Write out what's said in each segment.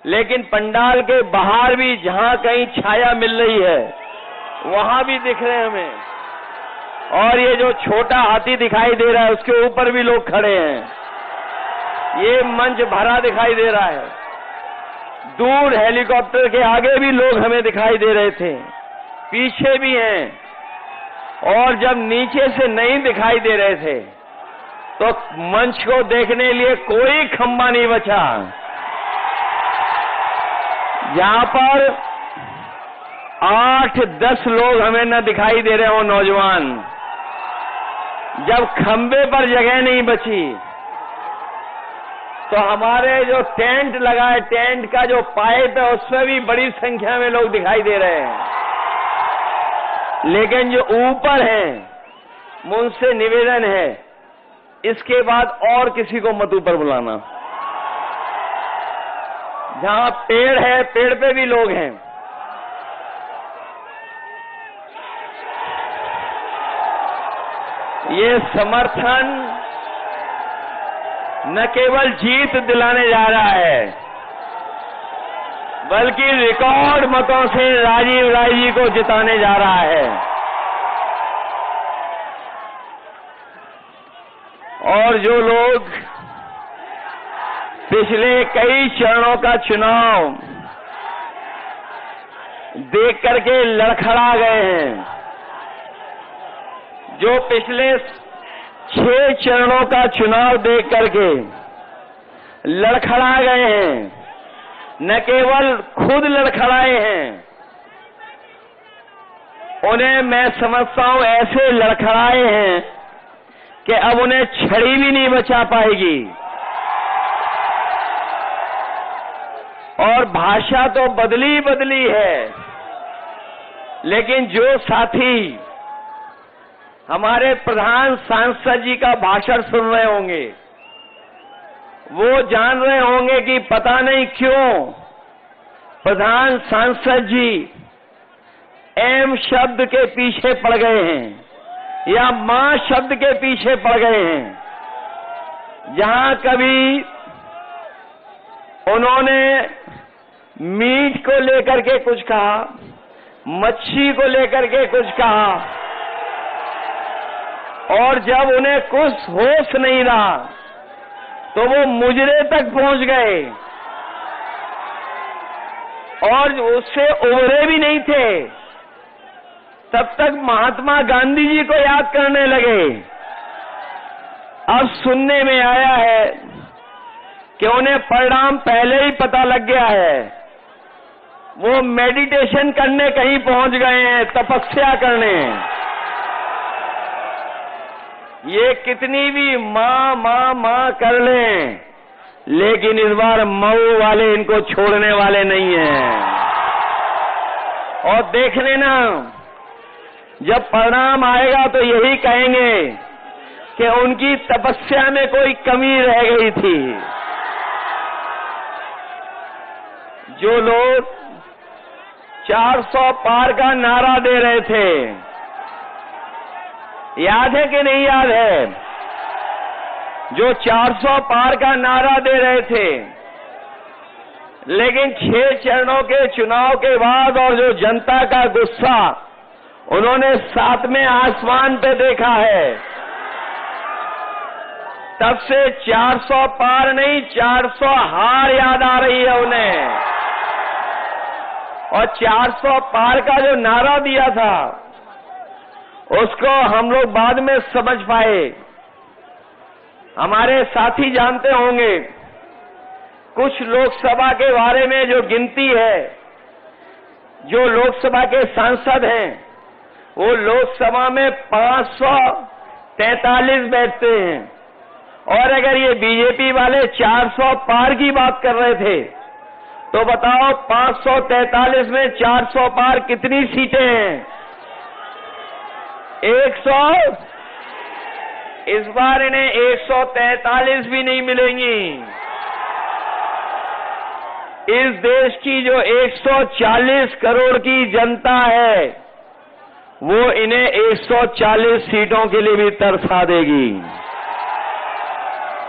लेकिन पंडाल के बाहर भी जहां कहीं छाया मिल रही है वहां भी दिख रहे हैं हमें। और ये जो छोटा हाथी दिखाई दे रहा है उसके ऊपर भी लोग खड़े हैं। ये मंच भरा दिखाई दे रहा है। दूर हेलीकॉप्टर के आगे भी लोग हमें दिखाई दे रहे थे, पीछे भी हैं, और जब नीचे से नहीं दिखाई दे रहे थे तो मंच को देखने लिए कोई खंबा नहीं बचा। जहां पर 8-10 लोग हमें न दिखाई दे रहे हो नौजवान, जब खंबे पर जगह नहीं बची तो हमारे जो टेंट लगा है, टेंट का जो पाइप है उसमें भी बड़ी संख्या में लोग दिखाई दे रहे हैं। लेकिन जो ऊपर हैं मुझसे निवेदन है, इसके बाद और किसी को मत ऊपर बुलाना। जहां पेड़ है पेड़ पे भी लोग हैं। ये समर्थन न केवल जीत दिलाने जा रहा है बल्कि रिकॉर्ड मतों से राजीव राय जी को जिताने जा रहा है। और जो लोग पिछले कई चरणों का चुनाव देख करके लड़खड़ा गए हैं, जो पिछले 6 चरणों का चुनाव देख करके लड़खड़ा गए हैं, न केवल खुद लड़खड़ाए हैं, उन्हें मैं समझता हूं ऐसे लड़खड़ाए हैं कि अब उन्हें छड़ी भी नहीं बचा पाएगी। और भाषा तो बदली है, लेकिन जो साथी हमारे प्रधान सांसद जी का भाषण सुन रहे होंगे वो जान रहे होंगे कि पता नहीं क्यों प्रधान सांसद जी एम शब्द के पीछे पड़ गए हैं या मां शब्द के पीछे पड़ गए हैं। जहां कभी उन्होंने मीट को लेकर के कुछ कहा, मच्छी को लेकर के कुछ कहा, और जब उन्हें कुछ होश नहीं रहा तो वो मुजरे तक पहुंच गए और उससे उबरे भी नहीं थे। तब तक महात्मा गांधी जी को याद करने लगे। अब सुनने में आया है कि उन्हें परिणाम पहले ही पता लग गया है। वो मेडिटेशन करने कहीं पहुंच गए हैं, तपस्या करने। ये कितनी भी मां कर लें, लेकिन इस बार मऊ वाले इनको छोड़ने वाले नहीं हैं। और देख लेना, जब परिणाम आएगा तो यही कहेंगे कि उनकी तपस्या में कोई कमी रह गई थी। जो लोग 400 पार का नारा दे रहे थे, याद है कि नहीं याद है? जो 400 पार का नारा दे रहे थे, लेकिन 6 चरणों के चुनाव के बाद और जो जनता का गुस्सा उन्होंने 7वें आसमान पे देखा है, तब से 400 पार नहीं 400 हार याद आ रही है उन्हें। और 400 पार का जो नारा दिया था उसको हम लोग बाद में समझ पाए। हमारे साथी जानते होंगे, कुछ लोकसभा के बारे में जो गिनती है, जो लोकसभा के सांसद हैं वो लोकसभा में 543 बैठते हैं। और अगर ये बीजेपी वाले 400 पार की बात कर रहे थे तो बताओ 543 में 400 पार कितनी सीटें हैं? 100। इस बार इन्हें 143 भी नहीं मिलेंगी। इस देश की जो 140 करोड़ की जनता है वो इन्हें 140 सीटों के लिए भी तरसा देगी।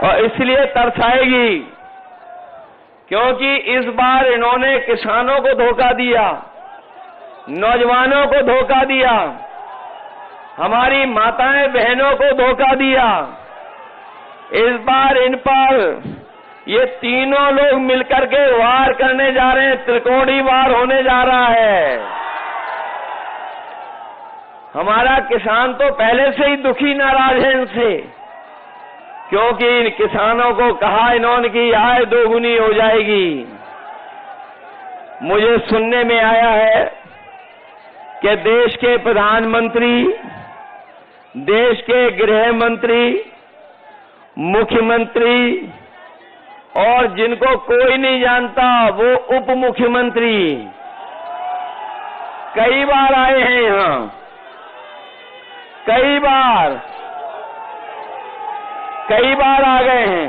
और इसलिए तरसाएगी क्योंकि इस बार इन्होंने किसानों को धोखा दिया, नौजवानों को धोखा दिया, हमारी माताएं बहनों को धोखा दिया। इस बार इन पर ये तीनों लोग मिलकर के वार करने जा रहे हैं, त्रिकोणी वार होने जा रहा है। हमारा किसान तो पहले से ही दुखी नाराज है इनसे, क्योंकि इन किसानों को कहा इन्होंने कि आय दोगुनी हो जाएगी। मुझे सुनने में आया है कि देश के प्रधानमंत्री, देश के गृह मंत्री, मुख्यमंत्री और जिनको कोई नहीं जानता वो उप मुख्यमंत्री कई बार आए हैं यहां, कई बार आ गए हैं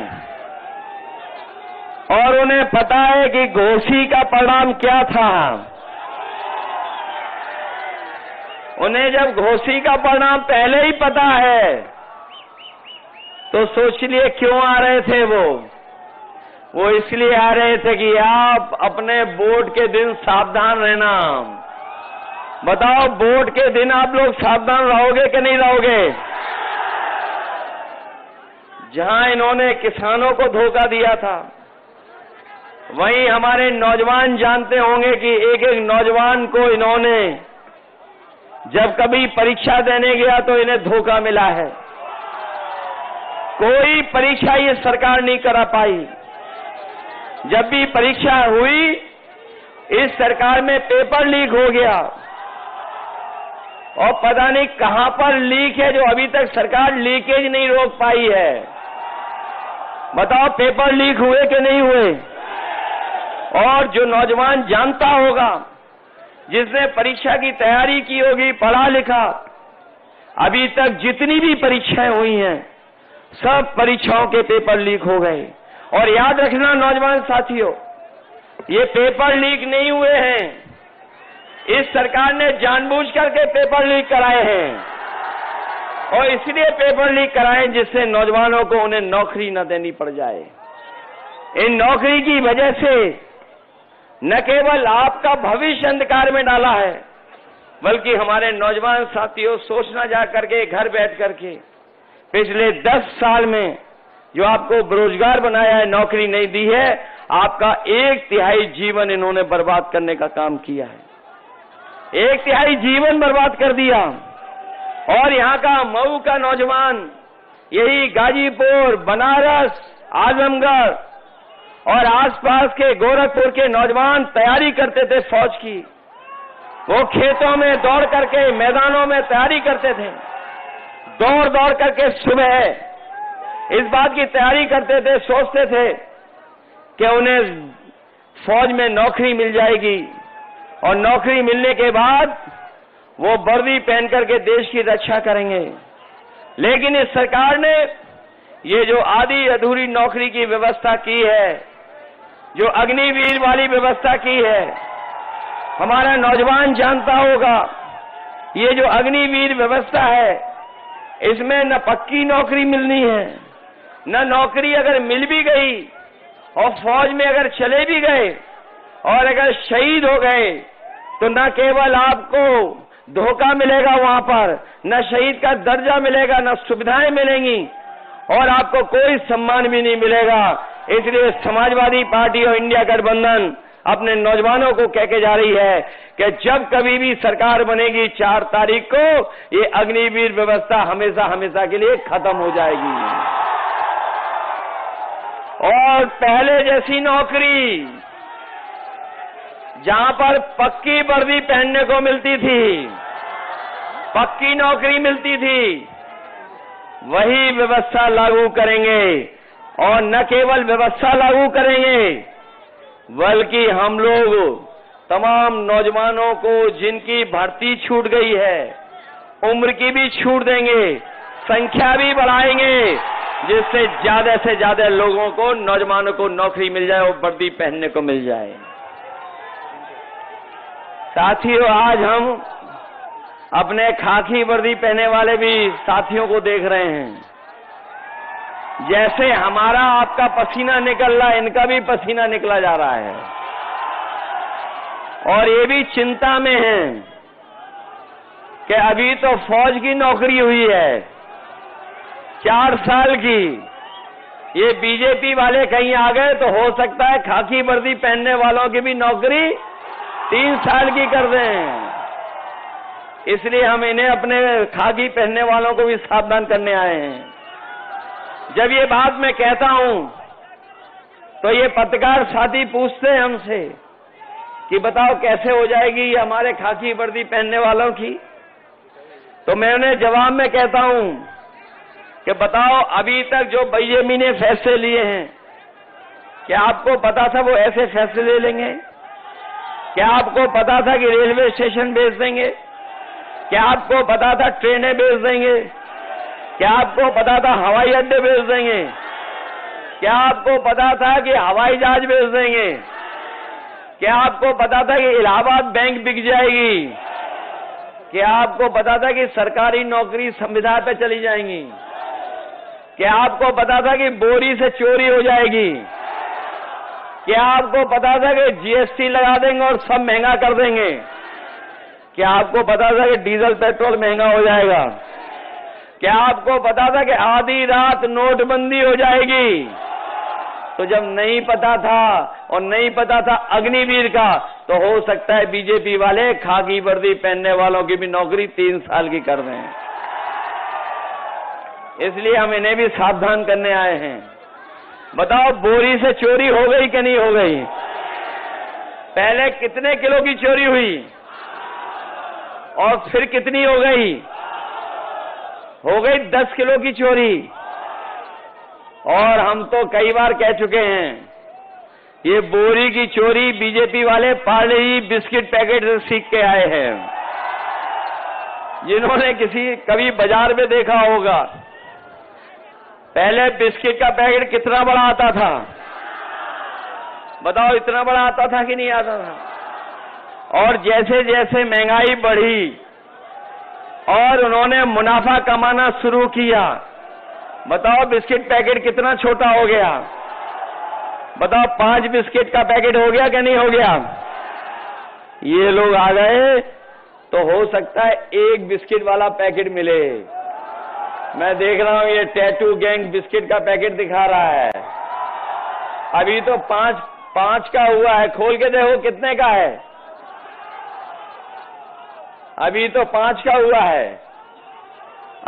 और उन्हें पता है कि घोसी का परिणाम क्या था। उन्हें जब घोसी का परिणाम पहले ही पता है तो सोच लिए क्यों आ रहे थे वो इसलिए आ रहे थे कि आप अपने वोट के दिन सावधान रहना। बताओ, वोट के दिन आप लोग सावधान रहोगे कि नहीं रहोगे? जहां इन्होंने किसानों को धोखा दिया था, वहीं हमारे नौजवान जानते होंगे कि एक एक नौजवान को इन्होंने जब कभी परीक्षा देने गया तो इन्हें धोखा मिला है। कोई परीक्षा ये सरकार नहीं करा पाई। जब भी परीक्षा हुई, इस सरकार में पेपर लीक हो गया और पता नहीं कहां पर लीक है जो अभी तक सरकार लीकेज नहीं रोक पाई है। बताओ, पेपर लीक हुए कि नहीं हुए? और जो नौजवान जानता होगा, जिसने परीक्षा की तैयारी की होगी, पढ़ा लिखा, अभी तक जितनी भी परीक्षाएं हुई हैं सब परीक्षाओं के पेपर लीक हो गए। और याद रखना नौजवान साथियों, ये पेपर लीक नहीं हुए हैं, इस सरकार ने जानबूझ करके पेपर लीक कराए हैं और इसलिए पेपर लीक कराए जिससे नौजवानों को उन्हें नौकरी न देनी पड़ जाए। इन नौकरी की वजह से न केवल आपका भविष्य अंधकार में डाला है, बल्कि हमारे नौजवान साथियों सोचना जा करके घर बैठ करके पिछले 10 साल में जो आपको बेरोजगार बनाया है, नौकरी नहीं दी है, आपका 1/3 जीवन इन्होंने बर्बाद करने का काम किया है। 1/3 जीवन बर्बाद कर दिया। और यहाँ का मऊ का नौजवान, यही गाजीपुर, बनारस, आजमगढ़ और आसपास के गोरखपुर के नौजवान तैयारी करते थे फौज की। वो खेतों में दौड़ करके, मैदानों में तैयारी करते थे, दौड़ दौड़ करके सुबह इस बात की तैयारी करते थे, सोचते थे कि उन्हें फौज में नौकरी मिल जाएगी और नौकरी मिलने के बाद वो वर्दी पहन करके देश की रक्षा करेंगे। लेकिन इस सरकार ने ये जो आधी अधूरी नौकरी की व्यवस्था की है, जो अग्निवीर वाली व्यवस्था की है, हमारा नौजवान जानता होगा, ये जो अग्निवीर व्यवस्था है, इसमें न पक्की नौकरी मिलनी है, न नौकरी अगर मिल भी गई और फौज में अगर चले भी गए और अगर शहीद हो गए तो न केवल आपको धोखा मिलेगा वहां पर, न शहीद का दर्जा मिलेगा, न सुविधाएं मिलेंगी और आपको कोई सम्मान भी नहीं मिलेगा। इसलिए समाजवादी पार्टी और इंडिया गठबंधन अपने नौजवानों को कह के जा रही है कि जब कभी भी सरकार बनेगी 4 तारीख को ये अग्निवीर व्यवस्था हमेशा हमेशा के लिए खत्म हो जाएगी और पहले जैसी नौकरी जहां पर पक्की वर्दी पहनने को मिलती थी, पक्की नौकरी मिलती थी, वही व्यवस्था लागू करेंगे। और न केवल व्यवस्था लागू करेंगे बल्कि हम लोग तमाम नौजवानों को जिनकी भर्ती छूट गई है, उम्र की भी छूट देंगे, संख्या भी बढ़ाएंगे, जिससे ज्यादा से ज्यादा लोगों को, नौजवानों को नौकरी मिल जाए और वर्दी पहनने को मिल जाए। साथियों, आज हम अपने खाकी वर्दी पहने वाले भी साथियों को देख रहे हैं, जैसे हमारा आपका पसीना निकल रहा है, इनका भी पसीना निकला जा रहा है और ये भी चिंता में हैं कि अभी तो फौज की नौकरी हुई है 4 साल की, ये बीजेपी वाले कहीं आ गए तो हो सकता है खाकी वर्दी पहनने वालों की भी नौकरी 3 साल की कर दें। इसलिए हम इन्हें अपने खाकी पहनने वालों को भी सावधान करने आए हैं। जब ये बात मैं कहता हूं तो ये पत्रकार साथी पूछते हैं हमसे कि बताओ कैसे हो जाएगी ये हमारे खाकी वर्दी पहनने वालों की, तो मैं उन्हें जवाब में कहता हूं कि बताओ अभी तक जो बीजेपी ने फैसले लिए हैं, क्या आपको पता था वो ऐसे फैसले ले लेंगे? क्या आपको पता था कि रेलवे स्टेशन बेच देंगे? क्या आपको पता था ट्रेनें बेच देंगे? क्या आपको पता था हवाई अड्डे बेच देंगे? क्या आपको पता था कि हवाई जहाज बेच देंगे? क्या आपको पता था कि इलाहाबाद बैंक बिक जाएगी? क्या आपको पता था कि सरकारी नौकरी संविदा पे चली जाएंगी? क्या आपको पता था कि बोरी से चोरी हो जाएगी? क्या आपको पता था कि जीएसटी लगा देंगे और सब महंगा कर देंगे? क्या आपको पता था कि डीजल पेट्रोल महंगा हो जाएगा? क्या आपको पता था कि आधी रात नोटबंदी हो जाएगी? तो जब नहीं पता था और नहीं पता था अग्निवीर का, तो हो सकता है बीजेपी वाले खाकी वर्दी पहनने वालों की भी नौकरी 3 साल की कर दें। इसलिए हम इन्हें भी सावधान करने आए हैं। बताओ बोरी से चोरी हो गई कि नहीं हो गई? पहले कितने किलो की चोरी हुई और फिर कितनी हो गई? हो गई 10 किलो की चोरी। और हम तो कई बार कह चुके हैं ये बोरी की चोरी बीजेपी वाले पार्ले ही बिस्किट पैकेट से सीख के आए हैं। जिन्होंने कभी बाजार में देखा होगा, पहले बिस्किट का पैकेट कितना बड़ा आता था? बताओ इतना बड़ा आता था कि नहीं आता था? और जैसे जैसे महंगाई बढ़ी और उन्होंने मुनाफा कमाना शुरू किया, बताओ बिस्किट पैकेट कितना छोटा हो गया? बताओ 5 बिस्किट का पैकेट हो गया कि नहीं हो गया? ये लोग आ गए तो हो सकता है 1 बिस्किट वाला पैकेट मिले। मैं देख रहा हूं ये टैटू गैंग बिस्किट का पैकेट दिखा रहा है। अभी तो 5 का हुआ है, खोल के देखो कितने का है। अभी तो 5 का हुआ है,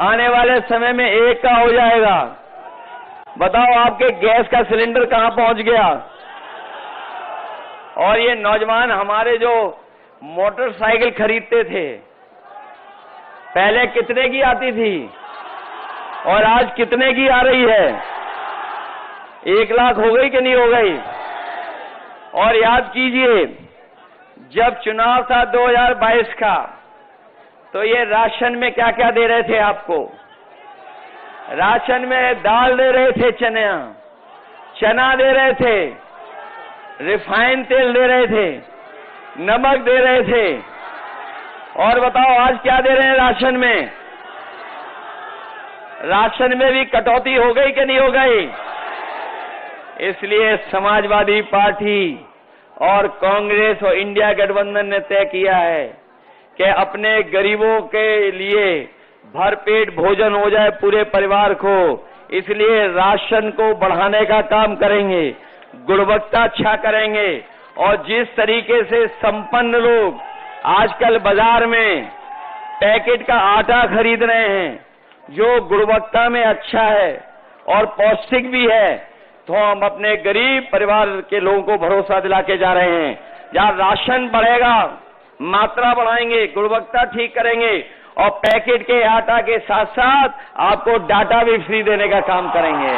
आने वाले समय में 1 का हो जाएगा। बताओ आपके गैस का सिलेंडर कहां पहुंच गया? और ये नौजवान हमारे जो मोटरसाइकिल खरीदते थे, पहले कितने की आती थी और आज कितने की आ रही है? 1 लाख हो गई कि नहीं हो गई? और याद कीजिए, जब चुनाव था 2022 का, तो ये राशन में क्या क्या दे रहे थे आपको? राशन में दाल दे रहे थे, चना दे रहे थे, रिफाइंड तेल दे रहे थे, नमक दे रहे थे। और बताओ आज क्या दे रहे हैं राशन में? राशन में भी कटौती हो गई कि नहीं हो गई? इसलिए समाजवादी पार्टी और कांग्रेस और इंडिया गठबंधन ने तय किया है कि अपने गरीबों के लिए भरपेट भोजन हो जाए पूरे परिवार को, इसलिए राशन को बढ़ाने का काम करेंगे, गुणवत्ता अच्छा करेंगे। और जिस तरीके से संपन्न लोग आजकल बाजार में पैकेट का आटा खरीद रहे हैं, जो गुणवत्ता में अच्छा है और पौष्टिक भी है, तो हम अपने गरीब परिवार के लोगों को भरोसा दिला के जा रहे हैं। जहां राशन बढ़ेगा, मात्रा बढ़ाएंगे, गुणवत्ता ठीक करेंगे और पैकेट के आटा के साथ साथ आपको डाटा भी फ्री देने का काम करेंगे।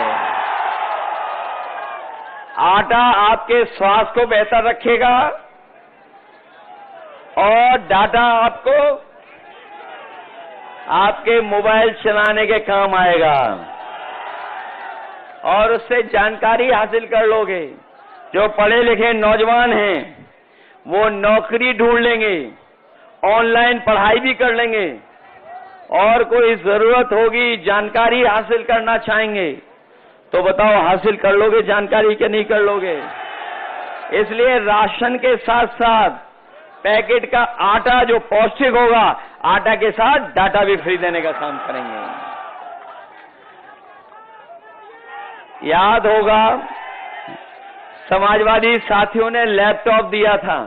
आटा आपके स्वास्थ्य को बेहतर रखेगा और डाटा आपको आपके मोबाइल चलाने के काम आएगा और उससे जानकारी हासिल कर लोगे। जो पढ़े लिखे नौजवान हैं वो नौकरी ढूंढ लेंगे, ऑनलाइन पढ़ाई भी कर लेंगे और कोई जरूरत होगी, जानकारी हासिल करना चाहेंगे तो बताओ हासिल कर लोगे जानकारी कि नहीं कर लोगे? इसलिए राशन के साथ साथ पैकेट का आटा जो पौष्टिक होगा, आटा के साथ डाटा भी फ्री देने का काम करेंगे। याद होगा समाजवादी साथियों ने लैपटॉप दिया था,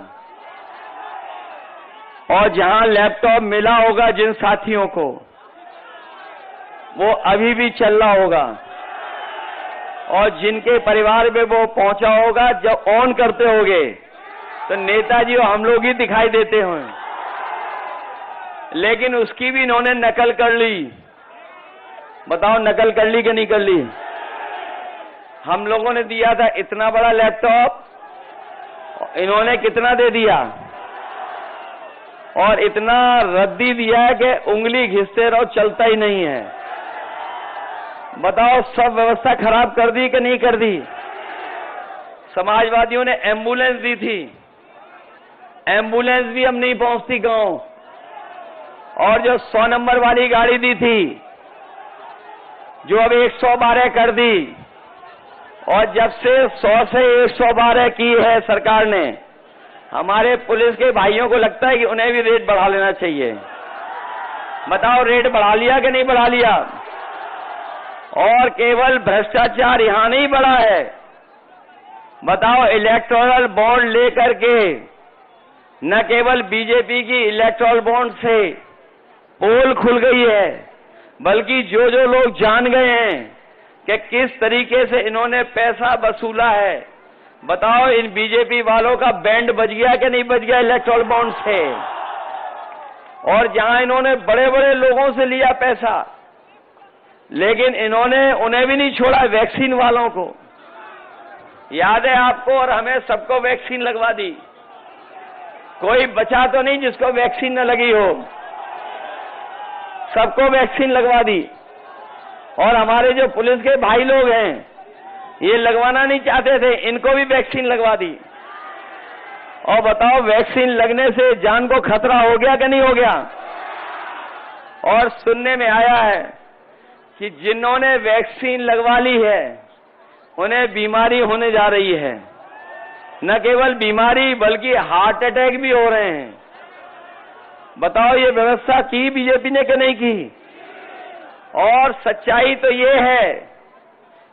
और जहां लैपटॉप मिला होगा जिन साथियों को, वो अभी भी चल रहा होगा, और जिनके परिवार में वो पहुंचा होगा, जब ऑन करते होगे तो नेताजी और हम लोग ही दिखाई देते हों, लेकिन उसकी भी इन्होंने नकल कर ली। बताओ नकल कर ली कि नहीं कर ली? हम लोगों ने दिया था इतना बड़ा लैपटॉप, इन्होंने कितना दे दिया? और इतना रद्दी दिया है कि उंगली घिसते रहो, चलता ही नहीं है। बताओ सब व्यवस्था खराब कर दी कि नहीं कर दी? समाजवादियों ने एम्बुलेंस दी थी, एम्बुलेंस भी अब नहीं पहुंचती गांव, और जो 100 नंबर वाली गाड़ी दी थी, जो अब 112 कर दी, और जब से 100 से 112 की है सरकार ने, हमारे पुलिस के भाइयों को लगता है कि उन्हें भी रेट बढ़ा लेना चाहिए। बताओ रेट बढ़ा लिया कि नहीं बढ़ा लिया? और केवल भ्रष्टाचार यहां नहीं बढ़ा है, बताओ इलेक्टोरल बॉन्ड लेकर के न केवल बीजेपी की इलेक्टोरल बॉन्ड से पोल खुल गई है, बल्कि जो जो लोग जान गए हैं कि किस तरीके से इन्होंने पैसा वसूला है, बताओ इन बीजेपी वालों का बैंड बज गया कि नहीं बज गया इलेक्टोरल बॉन्ड से? और जहां इन्होंने बड़े बड़े लोगों से लिया पैसा, लेकिन इन्होंने उन्हें भी नहीं छोड़ा, वैक्सीन वालों को। याद है आपको, और हमें सबको वैक्सीन लगवा दी, कोई बचा तो नहीं जिसको वैक्सीन न लगी हो, सबको वैक्सीन लगवा दी। और हमारे जो पुलिस के भाई लोग हैं, ये लगवाना नहीं चाहते थे, इनको भी वैक्सीन लगवा दी। और बताओ वैक्सीन लगने से जान को खतरा हो गया कि नहीं हो गया? और सुनने में आया है कि जिन्होंने वैक्सीन लगवा ली है उन्हें बीमारी होने जा रही है, न केवल बीमारी बल्कि हार्ट अटैक भी हो रहे हैं। बताओ ये व्यवस्था की बीजेपी ने कि नहीं की? और सच्चाई तो ये है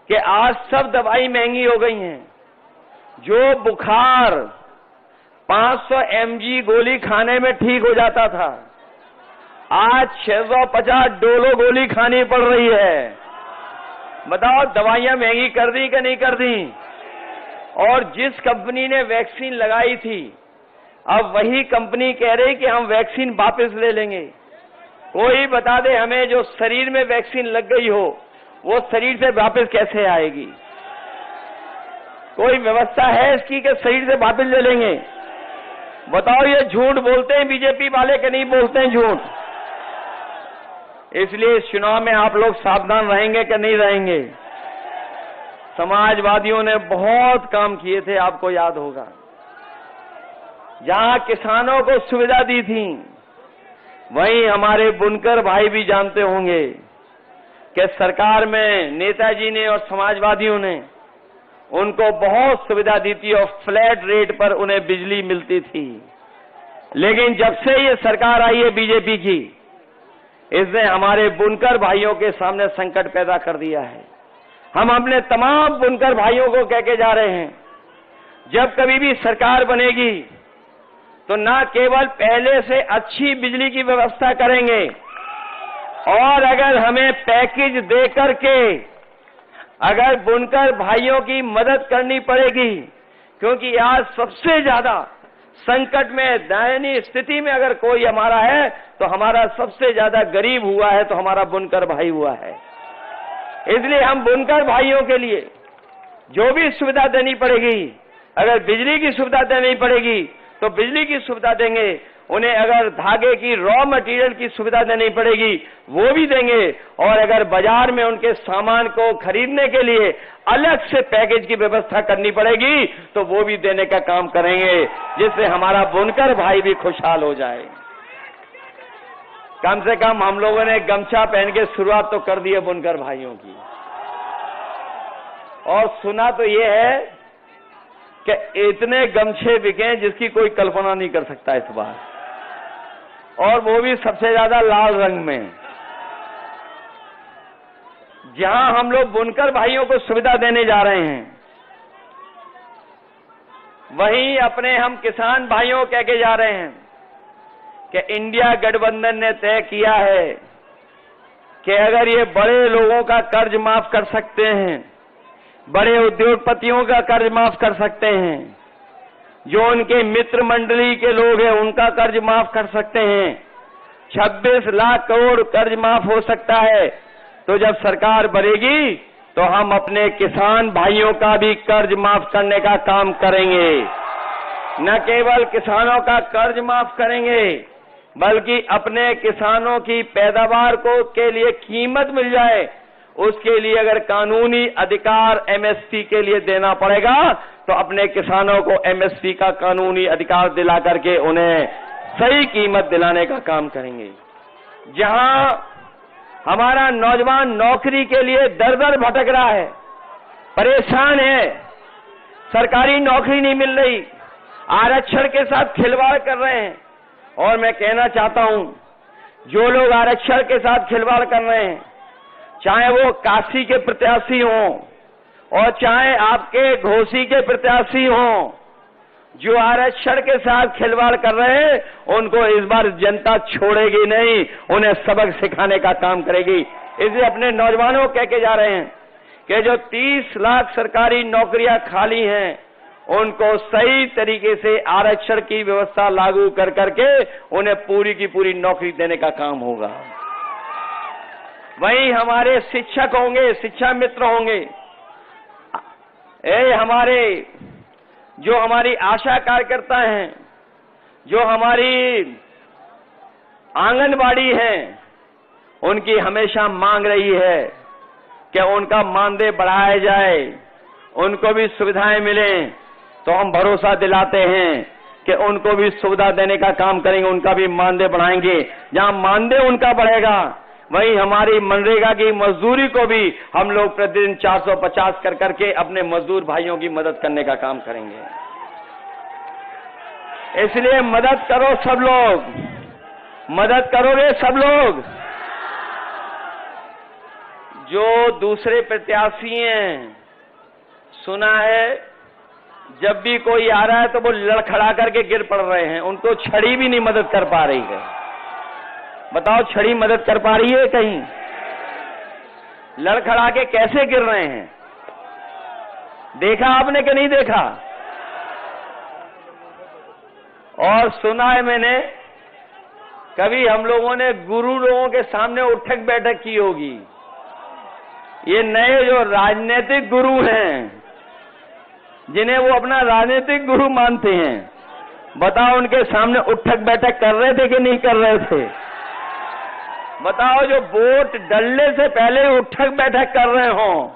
कि आज सब दवाई महंगी हो गई हैं। जो बुखार 500 mg गोली खाने में ठीक हो जाता था, आज 650 डोलो गोली खानी पड़ रही है। बताओ दवाइयां महंगी कर दी कि नहीं कर दी? और जिस कंपनी ने वैक्सीन लगाई थी, अब वही कंपनी कह रही कि हम वैक्सीन वापस ले लेंगे। कोई बता दे हमें, जो शरीर में वैक्सीन लग गई हो वो शरीर से वापस कैसे आएगी? कोई व्यवस्था है इसकी कि शरीर से वापस ले लेंगे? बताओ ये झूठ बोलते हैं बीजेपी वाले कि नहीं बोलते हैं झूठ? इसलिए इस चुनाव में आप लोग सावधान रहेंगे कि नहीं रहेंगे? समाजवादियों ने बहुत काम किए थे, आपको याद होगा। जहां किसानों को सुविधा दी थी, वहीं हमारे बुनकर भाई भी जानते होंगे कि सरकार में नेताजी ने और समाजवादियों ने उनको बहुत सुविधा दी थी और फ्लैट रेट पर उन्हें बिजली मिलती थी। लेकिन जब से ये सरकार आई है बीजेपी की, इसने हमारे बुनकर भाइयों के सामने संकट पैदा कर दिया है। हम अपने तमाम बुनकर भाइयों को कह के जा रहे हैं, जब कभी भी सरकार बनेगी तो ना केवल पहले से अच्छी बिजली की व्यवस्था करेंगे, और अगर हमें पैकेज दे करके अगर बुनकर भाइयों की मदद करनी पड़ेगी, क्योंकि आज सबसे ज्यादा संकट में, दयनीय स्थिति में अगर कोई हमारा है तो हमारा सबसे ज्यादा गरीब हुआ है तो हमारा बुनकर भाई हुआ है। इसलिए हम बुनकर भाइयों के लिए जो भी सुविधा देनी पड़ेगी, अगर बिजली की सुविधा देनी पड़ेगी तो बिजली की सुविधा देंगे, उन्हें अगर धागे की रॉ मटेरियल की सुविधा देनी पड़ेगी वो भी देंगे, और अगर बाजार में उनके सामान को खरीदने के लिए अलग से पैकेज की व्यवस्था करनी पड़ेगी तो वो भी देने का काम करेंगे, जिससे हमारा बुनकर भाई भी खुशहाल हो जाए। कम से कम हम लोगों ने गमछा पहन के शुरुआत तो कर दी है बुनकर भाइयों की। और सुना तो ये है कि इतने गमछे बिके जिसकी कोई कल्पना नहीं कर सकता इस बार, और वो भी सबसे ज्यादा लाल रंग में। जहां हम लोग बुनकर भाइयों को सुविधा देने जा रहे हैं, वहीं अपने हम किसान भाइयों को कह के जा रहे हैं कि इंडिया गठबंधन ने तय किया है कि अगर ये बड़े लोगों का कर्ज माफ कर सकते हैं, बड़े उद्योगपतियों का कर्ज माफ कर सकते हैं, जो उनके मित्र मंडली के लोग हैं उनका कर्ज माफ कर सकते हैं, 26 लाख करोड़ कर्ज माफ हो सकता है, तो जब सरकार बनेगी तो हम अपने किसान भाइयों का भी कर्ज माफ करने का काम करेंगे। न केवल किसानों का कर्ज माफ करेंगे, बल्कि अपने किसानों की पैदावार को के लिए कीमत मिल जाए, उसके लिए अगर कानूनी अधिकार एमएसपी के लिए देना पड़ेगा तो अपने किसानों को एमएसपी का कानूनी अधिकार दिला करके उन्हें सही कीमत दिलाने का काम करेंगे। जहां हमारा नौजवान नौकरी के लिए दर दर भटक रहा है, परेशान है, सरकारी नौकरी नहीं मिल रही, आरक्षण के साथ खिलवाड़ कर रहे हैं। और मैं कहना चाहता हूं, जो लोग आरक्षण के साथ खिलवाड़ कर रहे हैं, चाहे वो काशी के प्रत्याशी हों और चाहे आपके घोसी के प्रत्याशी हों, जो आरक्षण के साथ खिलवाड़ कर रहे हैं, उनको इस बार जनता छोड़ेगी नहीं, उन्हें सबक सिखाने का काम करेगी। इसलिए अपने नौजवानों को कह के जा रहे हैं कि जो 30 लाख सरकारी नौकरियां खाली हैं, उनको सही तरीके से आरक्षण की व्यवस्था लागू कर करके उन्हें पूरी की पूरी नौकरी देने का काम होगा। वहीं हमारे शिक्षक होंगे, शिक्षा मित्र होंगे, हमारे जो हमारी आशा कार्यकर्ता हैं, जो हमारी आंगनबाड़ी हैं, उनकी हमेशा मांग रही है कि उनका मानदेय बढ़ाया जाए, उनको भी सुविधाएं मिलें। तो हम भरोसा दिलाते हैं कि उनको भी सुविधा देने का काम करेंगे, उनका भी मानदेय बढ़ाएंगे। जहां मानदेय उनका बढ़ेगा, वहीं हमारी मनरेगा की मजदूरी को भी हम लोग प्रतिदिन 450 कर करके अपने मजदूर भाइयों की मदद करने का काम करेंगे। इसलिए मदद करो सब लोग, मदद करोगे सब लोग। जो दूसरे प्रत्याशी हैं, सुना है जब भी कोई आ रहा है तो वो लड़खड़ा करके गिर पड़ रहे हैं, उनको छड़ी भी नहीं मदद कर पा रही है। बताओ, छड़ी मदद कर पा रही है कहीं? लड़खड़ा के कैसे गिर रहे हैं, देखा आपने कि नहीं देखा? और सुना है मैंने, कभी हम लोगों ने गुरु लोगों के सामने उठक बैठक की होगी। ये नए जो राजनीतिक गुरु हैं, जिन्हें वो अपना राजनीतिक गुरु मानते हैं, बताओ उनके सामने उठक बैठक कर रहे थे कि नहीं कर रहे थे? बताओ, जो वोट डलने से पहले उठक बैठक कर रहे हो,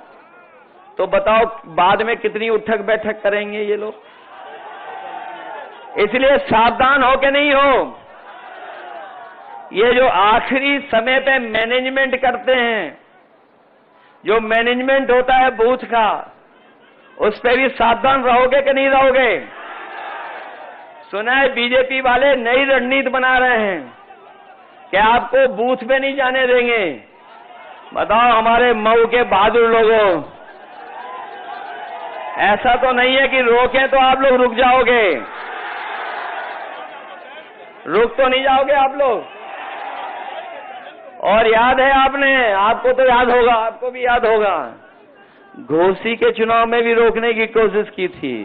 तो बताओ बाद में कितनी उठक बैठक करेंगे ये लोग। इसलिए सावधान हो के नहीं हो। ये जो आखिरी समय पे मैनेजमेंट करते हैं, जो मैनेजमेंट होता है बूथ का, उस पे भी सावधान रहोगे कि नहीं रहोगे? सुना है बीजेपी वाले नई रणनीति बना रहे हैं कि आपको बूथ पे नहीं जाने देंगे। बताओ हमारे मऊ के बहादुर लोगों, ऐसा तो नहीं है कि रोकें तो आप लोग रुक जाओगे? रुक तो नहीं जाओगे आप लोग? और याद है आपने, आपको तो याद होगा, आपको भी याद होगा, घोसी के चुनाव में भी रोकने की कोशिश की थी,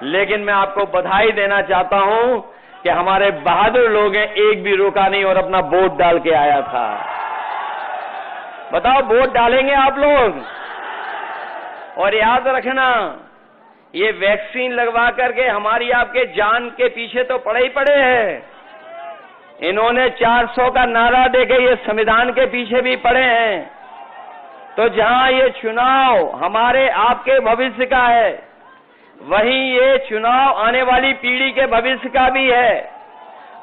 लेकिन मैं आपको बधाई देना चाहता हूं कि हमारे बहादुर लोग हैं, एक भी रोका नहीं और अपना वोट डाल के आया था। बताओ, वोट डालेंगे आप लोग? और याद रखना, ये वैक्सीन लगवा करके हमारी आपके जान के पीछे तो पड़े ही पड़े हैं। इन्होंने 400 का नारा देके ये संविधान के पीछे भी पड़े हैं। तो जहां ये चुनाव हमारे आपके भविष्य का है, वहीं ये चुनाव आने वाली पीढ़ी के भविष्य का भी है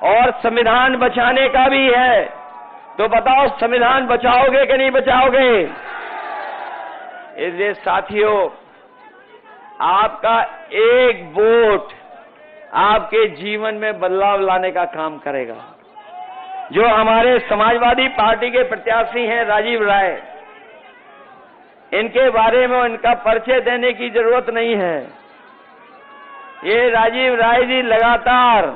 और संविधान बचाने का भी है। तो बताओ, संविधान बचाओगे कि नहीं बचाओगे? इसलिए साथियों, आपका एक वोट आपके जीवन में बदलाव लाने का काम करेगा। जो हमारे समाजवादी पार्टी के प्रत्याशी हैं राजीव राय, इनके बारे में इनका परिचय देने की जरूरत नहीं है। ये राजीव राय जी लगातार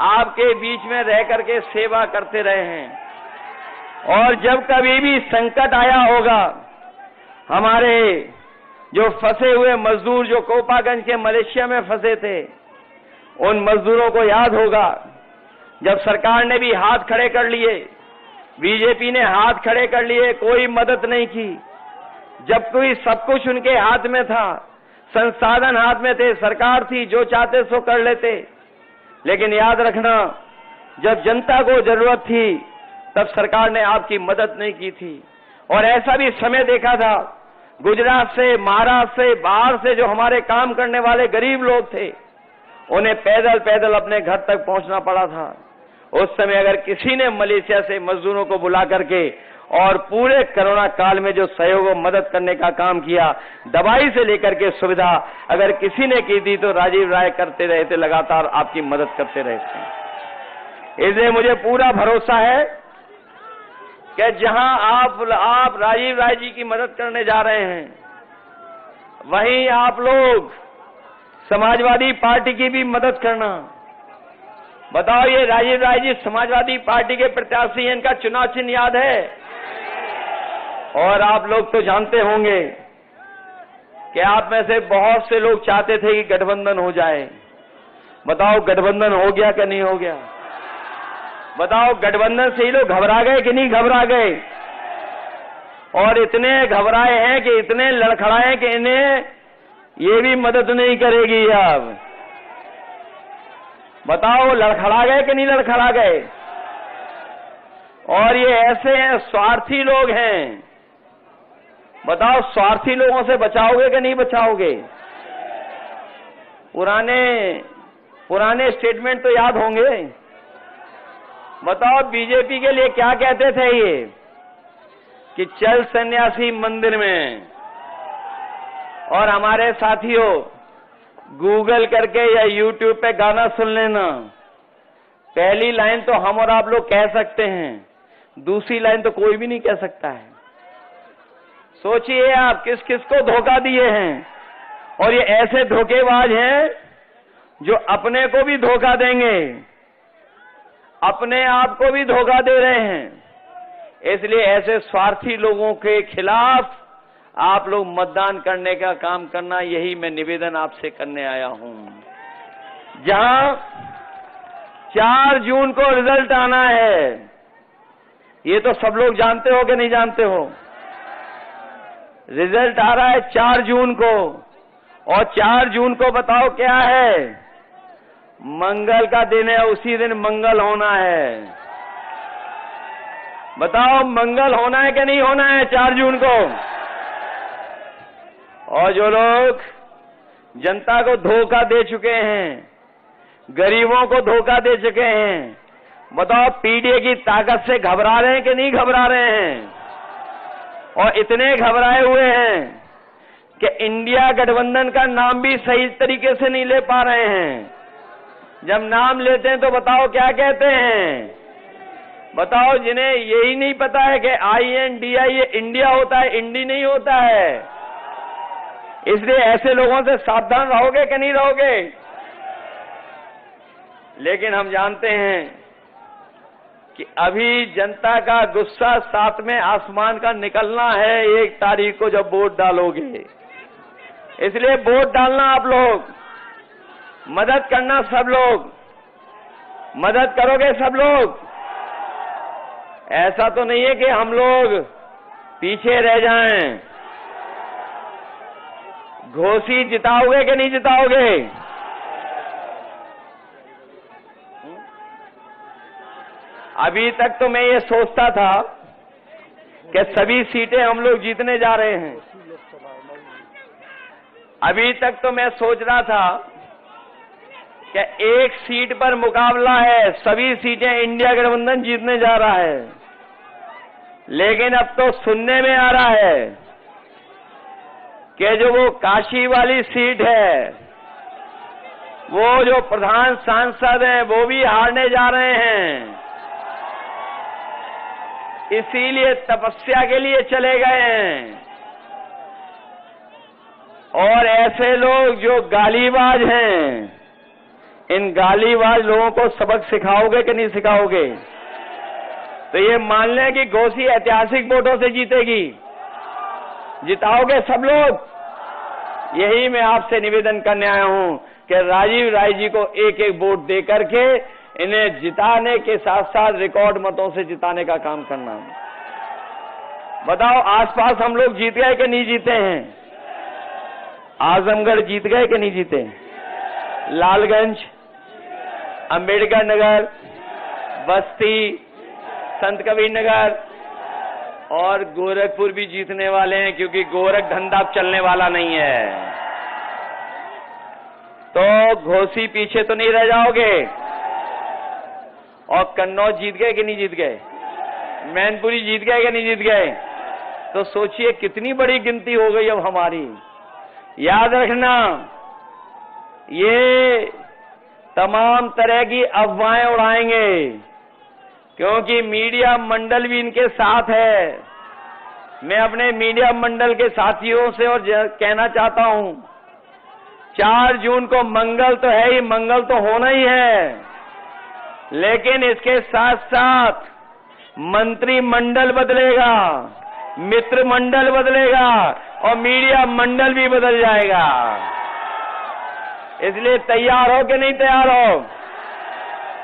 आपके बीच में रह करके सेवा करते रहे हैं और जब कभी भी संकट आया होगा, हमारे जो फंसे हुए मजदूर जो कोपागंज के मलेशिया में फंसे थे, उन मजदूरों को याद होगा जब सरकार ने भी हाथ खड़े कर लिए, बीजेपी ने हाथ खड़े कर लिए, कोई मदद नहीं की। जब कोई सब कुछ उनके हाथ में था, संसाधन हाथ में थे, सरकार थी, जो चाहते सो कर लेते। लेकिन याद रखना, जब जनता को जरूरत थी तब सरकार ने आपकी मदद नहीं की थी। और ऐसा भी समय देखा था, गुजरात से, महाराष्ट्र से, बाहर से जो हमारे काम करने वाले गरीब लोग थे, उन्हें पैदल पैदल अपने घर तक पहुंचना पड़ा था। उस समय अगर किसी ने मलेशिया से मजदूरों को बुला करके और पूरे कोरोना काल में जो सहयोग और मदद करने का काम किया, दवाई से लेकर के सुविधा अगर किसी ने की थी तो राजीव राय करते रहे थे, लगातार आपकी मदद करते रहे थे। इसलिए मुझे पूरा भरोसा है कि जहां आप राजीव राय जी की मदद करने जा रहे हैं, वहीं आप लोग समाजवादी पार्टी की भी मदद करना। बताओ, ये राजीव राय जी समाजवादी पार्टी के प्रत्याशी हैं, इनका चुनाव चिन्ह याद है? और आप लोग तो जानते होंगे कि आप में से बहुत से लोग चाहते थे कि गठबंधन हो जाए। बताओ, गठबंधन हो गया कि नहीं हो गया? बताओ, गठबंधन से ही लोग घबरा गए कि नहीं घबरा गए? और इतने घबराए हैं कि इतने लड़खड़ाए हैं कि इन्हें ये भी मदद नहीं करेगी अब। बताओ, लड़खड़ा गए कि नहीं लड़खड़ा गए? और ये ऐसे हैं, स्वार्थी लोग हैं। बताओ, स्वार्थी लोगों से बचाओगे कि नहीं बचाओगे? पुराने स्टेटमेंट तो याद होंगे। बताओ, बीजेपी के लिए क्या कहते थे ये कि चल सन्यासी मंदिर में। और हमारे साथियों, गूगल करके या यूट्यूब पे गाना सुन लेना। पहली लाइन तो हम और आप लोग कह सकते हैं, दूसरी लाइन तो कोई भी नहीं कह सकता है। सोचिए आप किस किस को धोखा दिए हैं। और ये ऐसे धोखेबाज हैं जो अपने को भी धोखा देंगे, अपने आप को भी धोखा दे रहे हैं। इसलिए ऐसे स्वार्थी लोगों के खिलाफ आप लोग मतदान करने का काम करना, यही मैं निवेदन आपसे करने आया हूं। जहां 4 जून को रिजल्ट आना है, ये तो सब लोग जानते हो कि नहीं जानते हो? रिजल्ट आ रहा है 4 जून को। और 4 जून को बताओ क्या है? मंगल का दिन है, उसी दिन मंगल होना है। बताओ, मंगल होना है कि नहीं होना है 4 जून को? और जो लोग जनता को धोखा दे चुके हैं, गरीबों को धोखा दे चुके हैं, बताओ, पीडीए की ताकत से घबरा रहे हैं कि नहीं घबरा रहे हैं? और इतने घबराए हुए हैं कि इंडिया गठबंधन का नाम भी सही तरीके से नहीं ले पा रहे हैं। जब नाम लेते हैं तो बताओ क्या कहते हैं? बताओ, जिन्हें यही नहीं पता है कि INDI ये इंडिया होता है, इंडी नहीं होता है। इसलिए ऐसे लोगों से सावधान रहोगे कि नहीं रहोगे? लेकिन हम जानते हैं कि अभी जनता का गुस्सा 7वें आसमान का निकलना है 1 तारीख को जब वोट डालोगे। इसलिए वोट डालना आप लोग, मदद करना सब लोग, मदद करोगे सब लोग। ऐसा तो नहीं है कि हम लोग पीछे रह जाएं। घोसी जिताओगे कि नहीं जिताओगे? अभी तक तो मैं ये सोचता था कि सभी सीटें हम लोग जीतने जा रहे हैं। अभी तक तो मैं सोच रहा था कि 1 सीट पर मुकाबला है, सभी सीटें इंडिया गठबंधन जीतने जा रहा है। लेकिन अब तो सुनने में आ रहा है कि जो वो काशी वाली सीट है, वो जो प्रधान सांसद हैं वो भी हारने जा रहे हैं, इसीलिए तपस्या के लिए चले गए हैं। और ऐसे लोग जो गालीबाज हैं, इन गालीबाज लोगों को सबक सिखाओगे कि नहीं सिखाओगे? तो ये मान लें कि घोसी ऐतिहासिक वोटों से जीतेगी, जिताओगे सब लोग? यही मैं आपसे निवेदन करने आया हूं कि राजीव राय जी को एक एक वोट दे करके इन्हें जिताने के साथ साथ रिकॉर्ड मतों से जिताने का काम करना। बताओ, आसपास हम लोग जीत गए कि नहीं जीते हैं? आजमगढ़ जीत गए कि नहीं जीते? लालगंज, अंबेडकर नगर, बस्ती, संत कबीर नगर और गोरखपुर भी जीतने वाले हैं, क्योंकि गोरख धंधा चलने वाला नहीं है। तो घोसी पीछे तो नहीं रह जाओगे। और कन्नौज जीत गए कि नहीं जीत गए? मैनपुरी जीत गए कि नहीं जीत गए? तो सोचिए कितनी बड़ी गिनती हो गई अब हमारी। याद रखना, ये तमाम तरह की अफवाहें उड़ाएंगे, क्योंकि मीडिया मंडल भी इनके साथ है। मैं अपने मीडिया मंडल के साथियों से और कहना चाहता हूं, 4 जून को मंगल तो है ही, मंगल तो होना ही है, लेकिन इसके साथ साथ मंत्रिमंडल बदलेगा, मित्र मंडल बदलेगा और मीडिया मंडल भी बदल जाएगा। इसलिए तैयार हो कि नहीं तैयार हो?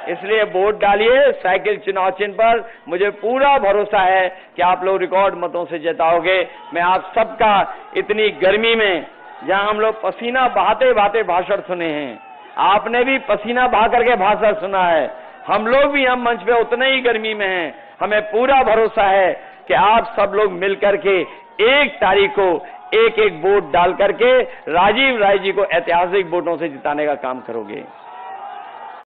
इसलिए वोट डालिए साइकिल चुनाव चिन्ह पर। मुझे पूरा भरोसा है कि आप लोग रिकॉर्ड मतों से जिताओगे। मैं आप सबका इतनी गर्मी में, जहां हम लोग पसीना बहाते बहाते भाषण सुने हैं, आपने भी पसीना बहा करके भाषण सुना है, हम लोग भी हम मंच पे उतने ही गर्मी में हैं। हमें पूरा भरोसा है कि आप सब लोग मिलकर के 1 तारीख को एक एक वोट डाल करके राजीव राय जी को ऐतिहासिक वोटों से जिताने का काम करोगे।